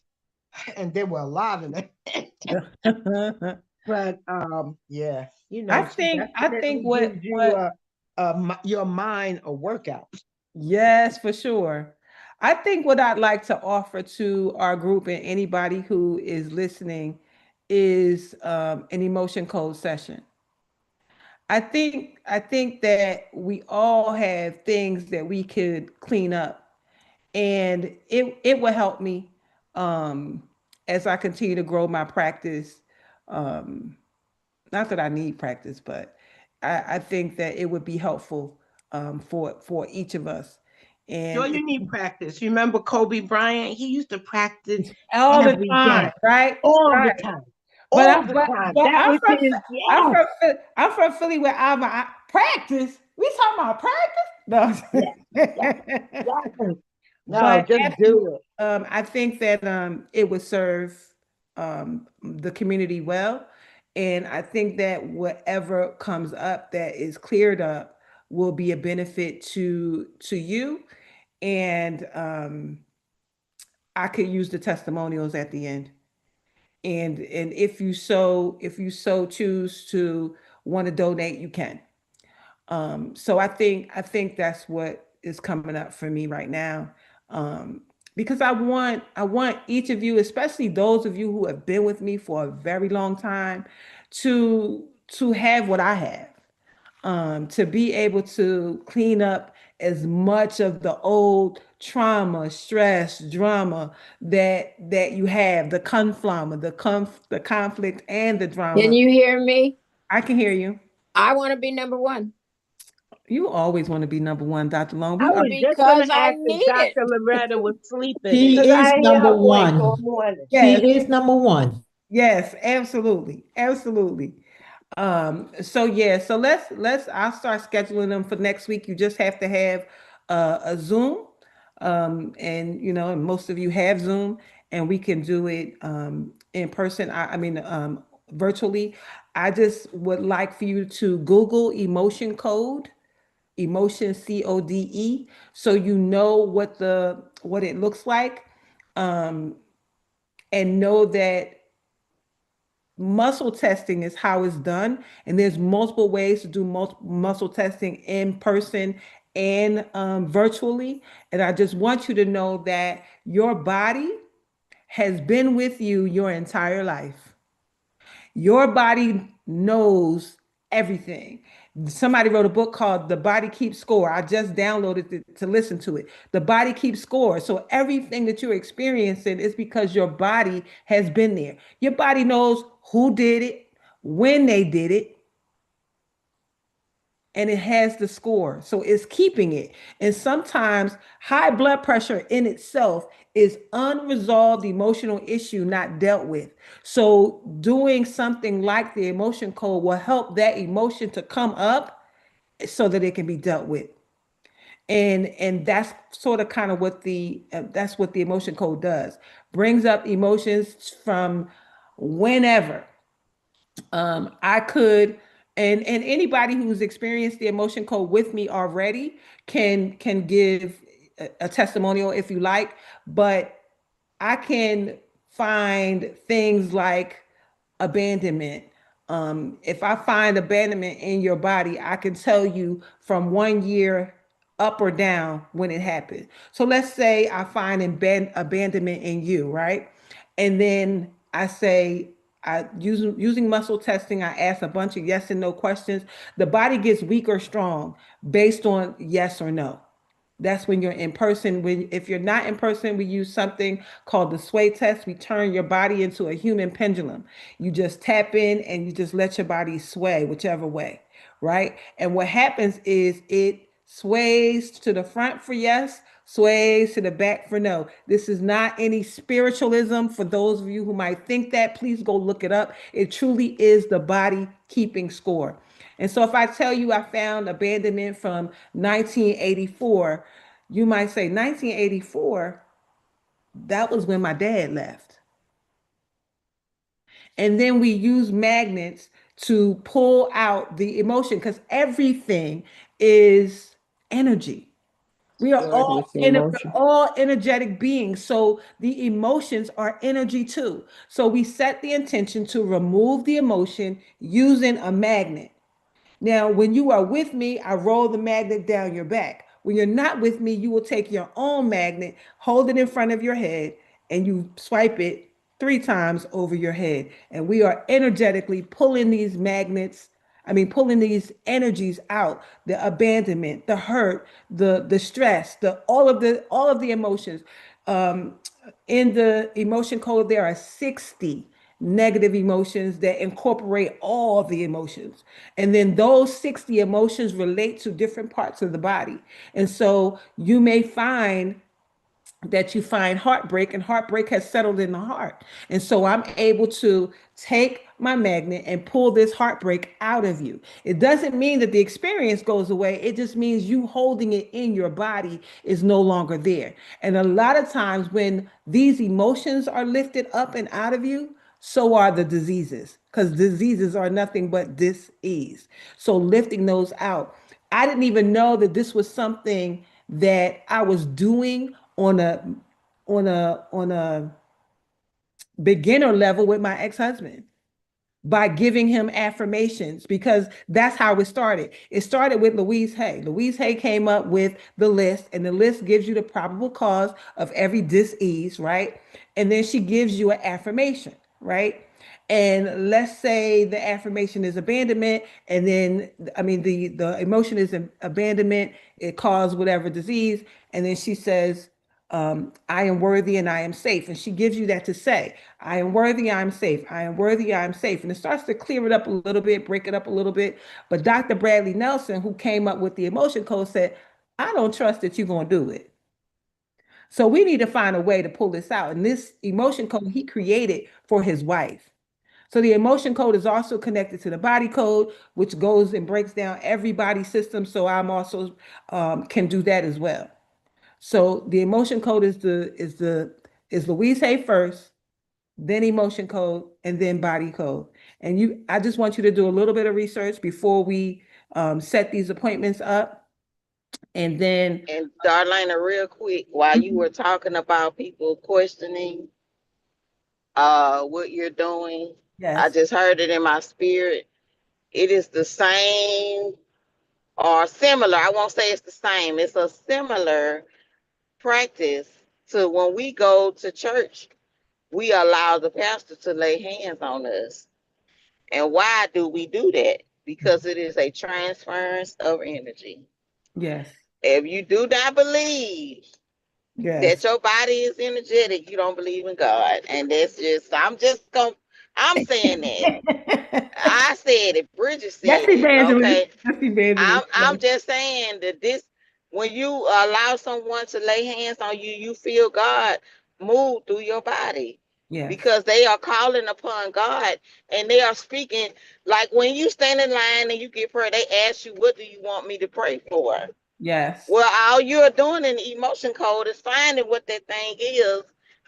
And there were a lot of them. But yeah, she I think definitely gives you what your mind a workout. yes, for sure. I think what I'd like to offer to our group and anybody who is listening is an emotion code session. I think that we all have things that we could clean up, and it will help me um, as I continue to grow my practice. Um, Not that I need practice, but I think that it would be helpful for each of us. Sure, And you need practice. You remember Kobe Bryant? He used to practice all the every time, day, right? all the Right. time, But all the time. That was his, I'm yeah, from I'm from Philly where practice. We talking about yeah, practice? yeah, No. yeah. No, But just do it. I think that it would serve the community well. And I think that whatever comes up that is cleared up will be a benefit to you. And I could use the testimonials at the end. And if you so choose to want to donate, you can. So I think that's what is coming up for me right now. Um, because I want each of you, especially those of you who have been with me for a very long time, to have what I have. To be able to clean up as much of the old trauma, stress, drama that you have, the conflama, the conflict and the Can drama. you hear me? I can hear you. I want to be number one You always want to be number one, Dr. Long. I was just gonna because I ask if need it. Dr. Loretta was sleeping because She I is ain't hear number her voice all one. morning. Yes, She is number one. yes, absolutely, absolutely. So yeah, so let's I'll start scheduling them for next week. You just have to have a Zoom, and and most of you have Zoom, and we can do it in person. I mean, virtually. I just would like for you to Google emotion code, emotion code, so you know what it looks like, um, and know that muscle testing is how it's done, and there's multiple ways to do muscle testing in person and virtually. And I just want you to know that your body has been with you your entire life. Your body knows everything. Somebody wrote a book called The Body Keeps Score. I just downloaded it to listen to it. The body keeps score. So everything that you're experiencing is because your body has been there. Your body knows who did it, when they did it, and it has the score. So it's keeping it. And sometimes high blood pressure in itself is unresolved emotional issue not dealt with. So doing something like the emotion code will help that emotion to come up so that it can be dealt with. And that's sort of kind of what the emotion code does. Brings up emotions from whenever. I could, and anybody who's experienced the emotion code with me already can give a testimonial if you like, but I can find things like abandonment. If I find abandonment in your body, I can tell you from 1 year up or down when it happened. So let's say I find abandonment in you, right? And then I say, using muscle testing, I ask a bunch of yes and no questions. The body gets weak or strong based on yes or no. That's when you're in person. When if you're not in person, we use something called the sway test. We turn your body into a human pendulum. You just tap in and you just let your body sway whichever way, right? And what happens is it sways to the front for yes, sways to the back for no. This is not any spiritualism. For those of you who might think that, please go look it up. It truly is the body keeping score. And so if I tell you I found abandonment from 1984, you might say 1984, that was when my dad left. And then we use magnets to pull out the emotion because everything is energy. Started with the We're emotion. all energetic beings. So the emotions are energy too. So we set the intention to remove the emotion using a magnet. Now, when you are with me, I roll the magnet down your back. When you're not with me, you will take your own magnet, hold it in front of your head, and you swipe it 3 times over your head. And we are energetically pulling these magnets, pulling these energies out, the abandonment, the hurt, the stress, the all of the emotions. Um, in the emotion code, there are 60 negative emotions that incorporate all the emotions. And then those 60 emotions relate to different parts of the body. And so you may find that you find heartbreak, and heartbreak has settled in the heart. And so I'm able to take my magnet and pull this heartbreak out of you. It doesn't mean that the experience goes away. It just means you holding it in your body is no longer there. And a lot of times when these emotions are lifted up and out of you, so are the diseases, because diseases are nothing but dis-ease. So lifting those out. I didn't even know that this was something that I was doing on a beginner level with my ex-husband by giving him affirmations, because that's how it started. It started with Louise Hay. Louise Hay came up with the list, and the list gives you the probable cause of every dis-ease, right? And then she gives you an affirmation, right? And let's say the affirmation is abandonment, and then the emotion is abandonment. It caused whatever disease, and then she says, I am worthy and I am safe. And she gives you that to say, I am worthy, I'm safe. I am worthy, I'm safe. And it starts to clear it up a little bit, break it up a little bit. But Dr. Bradley Nelson, who came up with the emotion code, said, I don't trust that you're going to do it. So we need to find a way to pull this out. And this emotion code he created for his wife. So the emotion code is also connected to the body code, which goes and breaks down every body system. So I'm also can do that as well. So the emotion code is Louise Hay first, then emotion code, and then body code. And I just want you to do a little bit of research before we set these appointments up, and then And Darlena, real quick, while you were talking about people questioning what you're doing, I yes, just heard it in my spirit. It is the same or similar. I won't say it's the same. It's a similar practice to when we go to church. We allow the pastor to lay hands on us. And why do we do that? Because it is a transference of energy. yes, If you do not believe that yes. your body is energetic, you don't believe in God. And I'm saying that. I said it, Bridget Yes, said it. evangelist. Okay. Yes, evangelist. I'm just saying that this, when you allow someone to lay hands on you, you feel God move through your body Yes, because they are calling upon God and they are speaking. Like when you stand in line and you get prayer, they ask you, what do you want me to pray for? yes, Well, all you're doing in the emotion code is finding what that thing is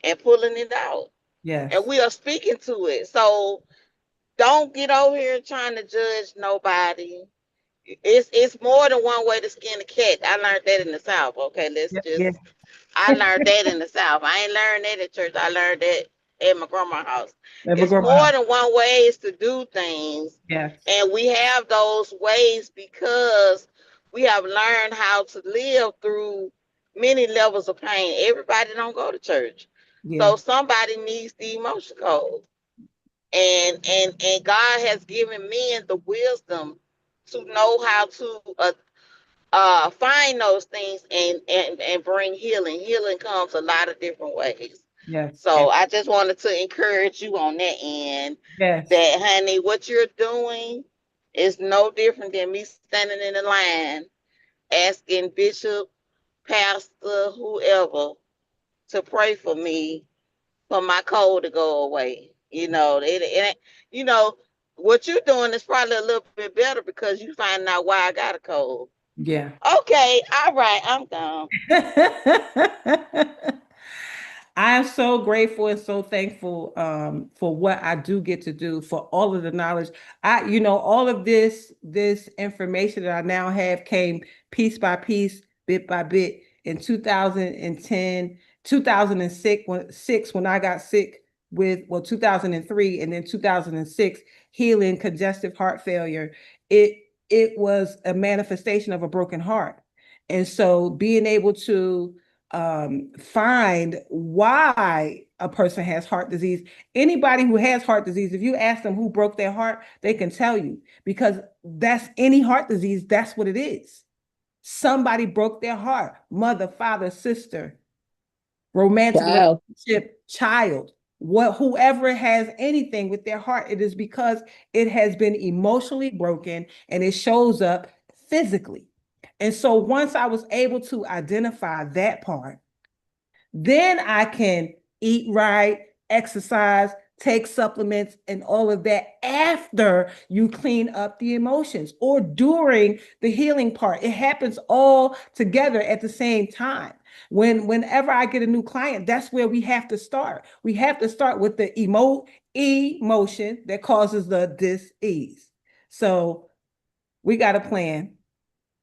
and pulling it out. And yes, we are speaking to it. So don't get over here trying to judge nobody. It's more than one way to skin a cat. I learned that in the South. Okay, let's yes, yes. just I learned that in the South. I ain't learned that at church. I learned that at my grandma's house. Never It's go more out. than one ways to do things. Yes, And we have those ways because we have learned how to live through many levels of pain. Everybody don't go to church. yeah, So somebody needs the emotion code. And God has given men the wisdom to know how to find those things and bring healing. Healing comes a lot of different ways. Yes. So I just wanted to encourage you on that end Yes. that, honey, what you're doing is no different than me standing in the line asking bishop, pastor, whoever to pray for me for my cold to go away. You know, what you're doing is probably a little bit better because you find out why I got a cold. Yeah. Okay, all right, I'm gone. I am so grateful and so thankful for what I do get to do, for all of the knowledge. All of this information that I now have came piece by piece, bit by bit in 2010, 2006, when I got sick with, well, 2003 and then 2006, healing congestive heart failure. It it was a manifestation of a broken heart. And so being able to find why a person has heart disease. Anybody who has heart disease, if you ask them who broke their heart, they can tell you, because that's any heart disease. That's what it is. Somebody broke their heart, mother, father, sister, romantic Child. relationship, child, whoever has anything with their heart, it is because it has been emotionally broken and it shows up physically. And so once I was able to identify that part, then I can eat right, exercise, take supplements, and all of that after you clean up the emotions or during the healing part. It happens all together at the same time. Whenever I get a new client, that's where we have to start. We have to start with the emotion that causes the dis-ease. So we got a plan,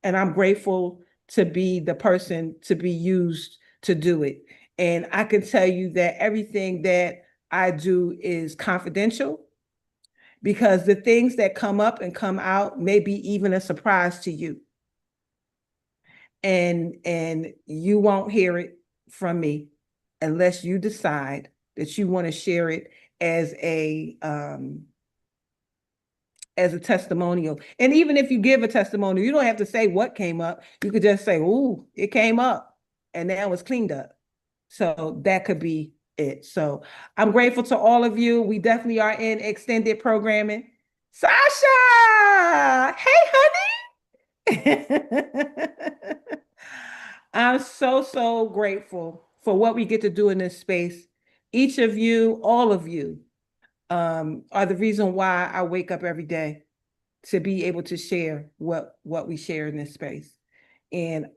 and I'm grateful to be the person to be used to do it. And I can tell you that everything that I do is confidential, because the things that come up and come out may be even a surprise to you. And you won't hear it from me unless you decide that you want to share it as a testimonial. And even if you give a testimonial, you don't have to say what came up. You could just say, "Ooh, it came up and now it's cleaned up." So that could be it. So I'm grateful to all of you. We definitely are in extended programming. Sasha, hey, honey. I'm so, so grateful for what we get to do in this space. Each of you, all of you, are the reason why I wake up every day, to be able to share what we share in this space. And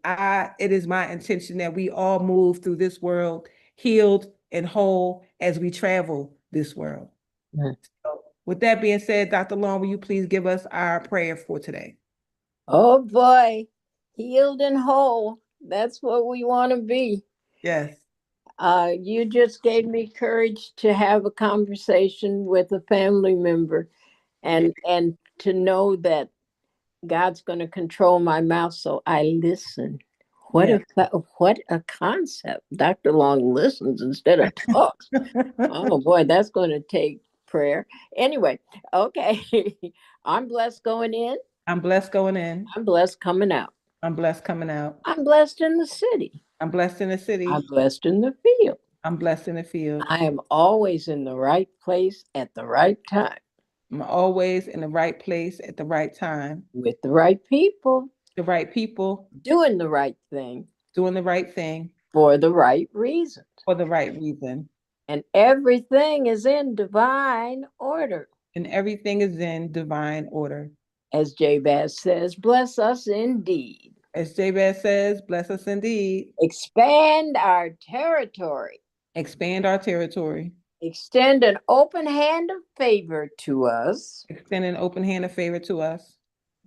it is my intention that we all move through this world healed and whole as we travel this world. Mm. So with that being said, Dr. Long, will you please give us our prayer for today? Oh boy, healed and whole. That's what we want to be. Yes. You just gave me courage to have a conversation with a family member, and to know that God's going to control my mouth, so I listen. What Yeah. what a concept! Dr. Long listens instead of talks. Oh boy, that's going to take prayer. Anyway, okay. I'm blessed going in. I'm blessed going in. I'm blessed coming out. I'm blessed coming out. I'm blessed in the city. I'm blessed in the I'm city. blessed in the field. I'm blessed in the field. I am always in the right place at the right time I'm always in the right place at the right time. with the right people, The right people doing the right thing doing the right thing for the right reasons. for the right reason. And everything is in divine order. And everything is in divine order. As Jabez says, bless us indeed. As Jabez says, bless us indeed. Expand our territory. Expand our territory. Extend an open hand of favor to us, Extend an open hand of favor to us,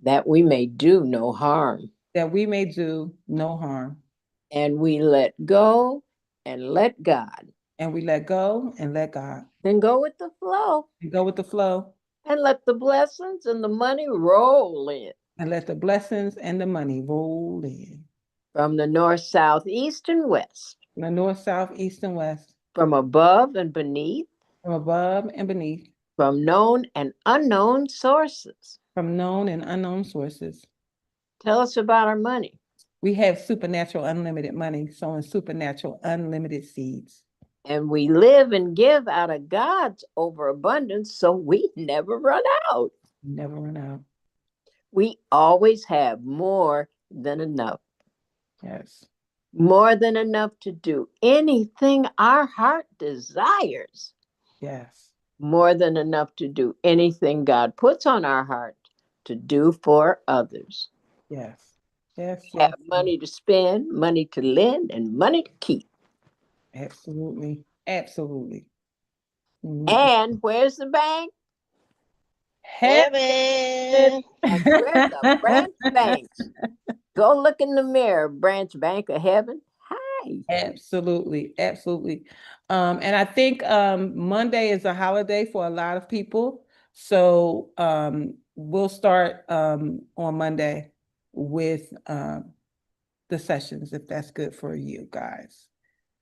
that we may do no harm. that we may do no harm. And we let go and let God. And we let go and let God. Then go with the flow. And go with the flow. And let the blessings and the money roll in. And let the blessings and the money roll in. From the north, south, east, and west. From the north, south, east, and west. From above and beneath. From above and beneath. From known and unknown sources. From known and unknown sources. Tell us about our money. We have supernatural unlimited money, sowing supernatural unlimited seeds. And we live and give out of God's overabundance, so we never run out. Never run out. We always have more than enough. Yes. More than enough to do anything our heart desires. Yes. More than enough to do anything God puts on our heart to do for others. Yes. Yes. We have Yes. money to spend, money to lend, and money to keep. Absolutely. Absolutely. And where's the bank? Heaven. That's where the branch banks. Go look in the mirror, branch bank of heaven. Hi. Absolutely, absolutely. And I think Monday is a holiday for a lot of people. So we'll start on Monday with the sessions, if that's good for you guys.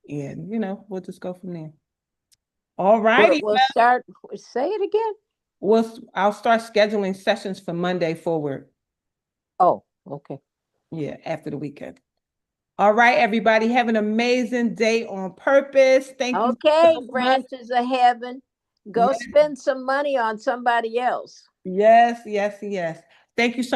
And we'll just go from there. All righty. We'll start. Say it again. I'll start scheduling sessions for Monday forward. Oh, okay. Yeah, after the weekend. All right, everybody. Have an amazing day on purpose. Thank you Okay, so much. branches of heaven. Go Yes, spend some money on somebody else. yes, yes, yes. Thank you so